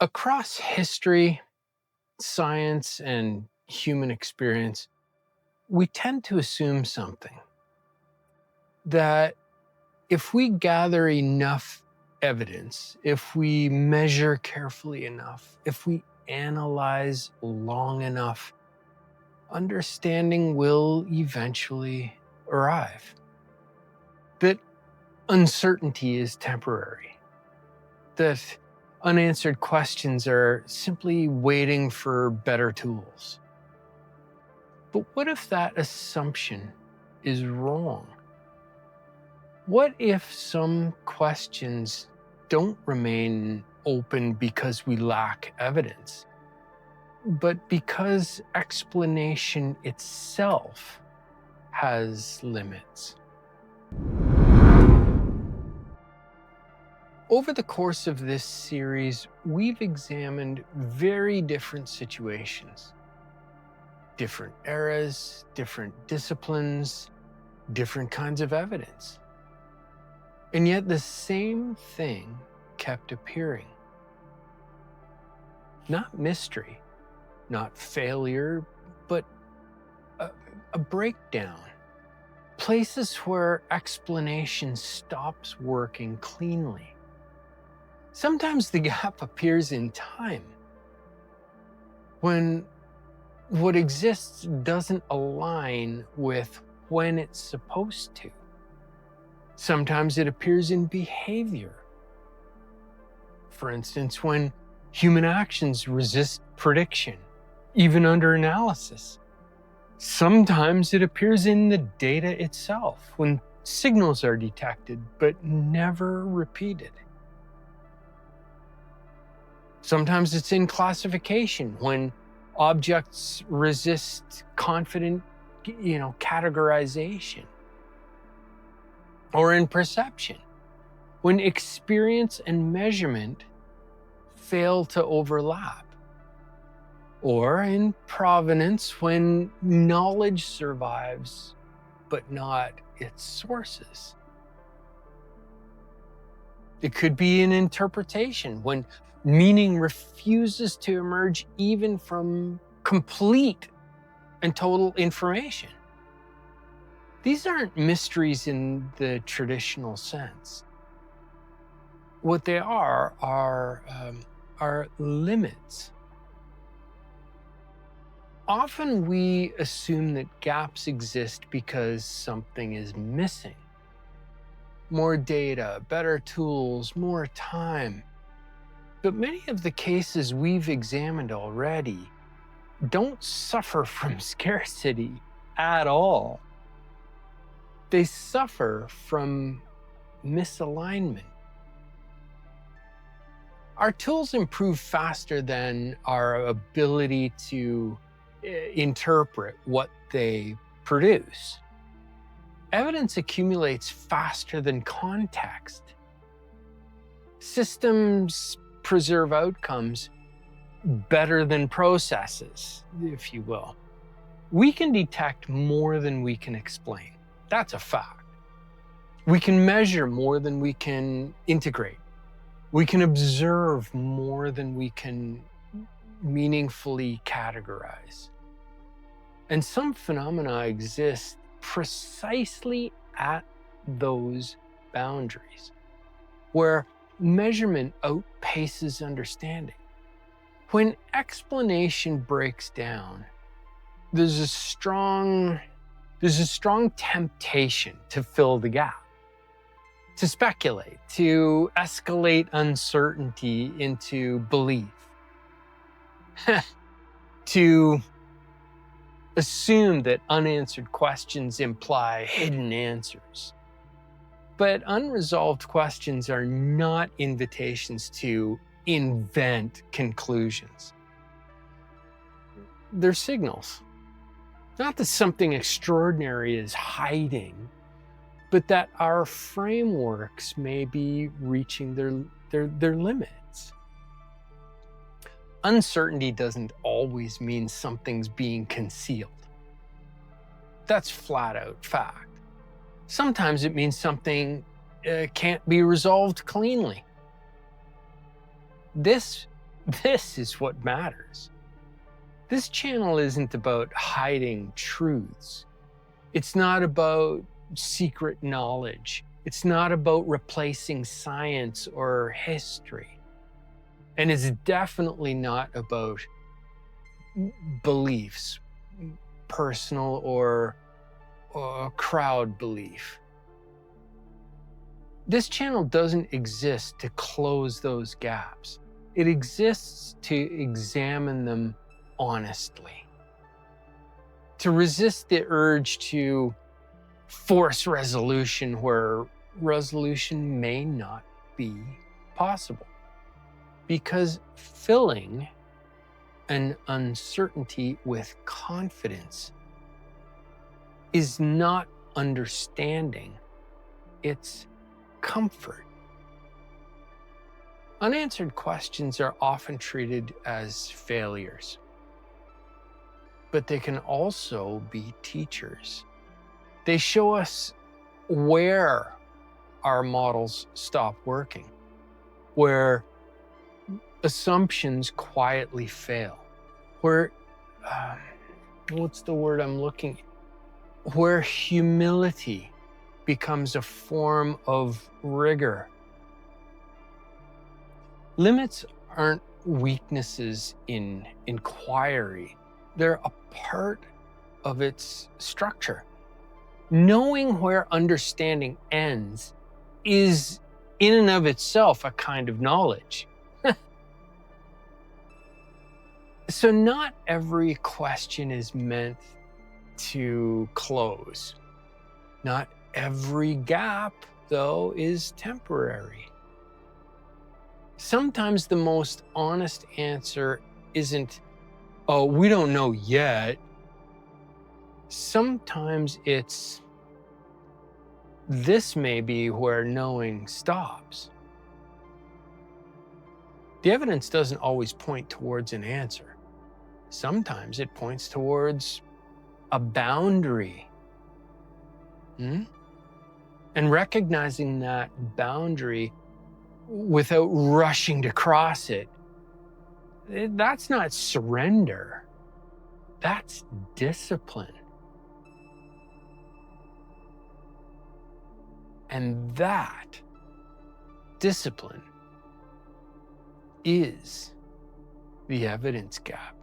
Across history, science, and human experience, we tend to assume something that if we gather enough evidence, if we measure carefully enough, if we analyze long enough, understanding will eventually arrive. That uncertainty is temporary, that unanswered questions are simply waiting for better tools. But what if that assumption is wrong? What if some questions don't remain open because we lack evidence, but because explanation itself has limits? Over the course of this series, we've examined very different situations, different eras, different disciplines, different kinds of evidence. And yet the same thing kept appearing. Not mystery, not failure, but a breakdown. Places where explanation stops working cleanly. Sometimes the gap appears in time, when what exists doesn't align with when it's supposed to. Sometimes it appears in behavior. For instance, when human actions resist prediction, even under analysis. Sometimes it appears in the data itself, when signals are detected but never repeated. Sometimes it's in classification, when objects resist confident, categorization. Or in perception, when experience and measurement fail to overlap. Or in provenance, when knowledge survives, but not its sources. It could be in interpretation, when meaning refuses to emerge even from complete and total information. These aren't mysteries in the traditional sense. What they are limits. Often we assume that gaps exist because something is missing. More data, better tools, more time. But many of the cases we've examined already don't suffer from scarcity at all. They suffer from misalignment. Our tools improve faster than our ability to interpret what they produce. Evidence accumulates faster than context. Systems preserve outcomes better than processes, if you will. We can detect more than we can explain. That's a fact. We can measure more than we can integrate. We can observe more than we can meaningfully categorize. And some phenomena exist precisely at those boundaries, where measurement outpaces understanding. When explanation breaks down, there's a strong temptation to fill the gap, to speculate, to escalate uncertainty into belief, to assume that unanswered questions imply hidden answers. But unresolved questions are not invitations to invent conclusions. They're signals. Not that something extraordinary is hiding, but that our frameworks may be reaching their limits. Uncertainty doesn't always mean something's being concealed. That's flat out fact. Sometimes it means something can't be resolved cleanly. This This is what matters. This channel isn't about hiding truths. It's not about secret knowledge. It's not about replacing science or history. And it's definitely not about beliefs, personal or crowd belief. This channel doesn't exist to close those gaps. It exists to examine them honestly, to resist the urge to force resolution where resolution may not be possible. Because filling an uncertainty with confidence is not understanding, it's comfort. Unanswered questions are often treated as failures, but they can also be teachers. They show us where our models stop working, where assumptions quietly fail, where, what's the word I'm looking at? Where humility becomes a form of rigor. Limits aren't weaknesses in inquiry. They're a part of its structure. Knowing where understanding ends is in and of itself a kind of knowledge. So not every question is meant to close. Not every gap, though, is temporary. Sometimes the most honest answer isn't, "Oh, we don't know yet." Sometimes it's, "This may be where knowing stops." The evidence doesn't always point towards an answer. Sometimes it points towards a boundary. And recognizing that boundary without rushing to cross it, that's not surrender. That's discipline. And that discipline is the evidence gap.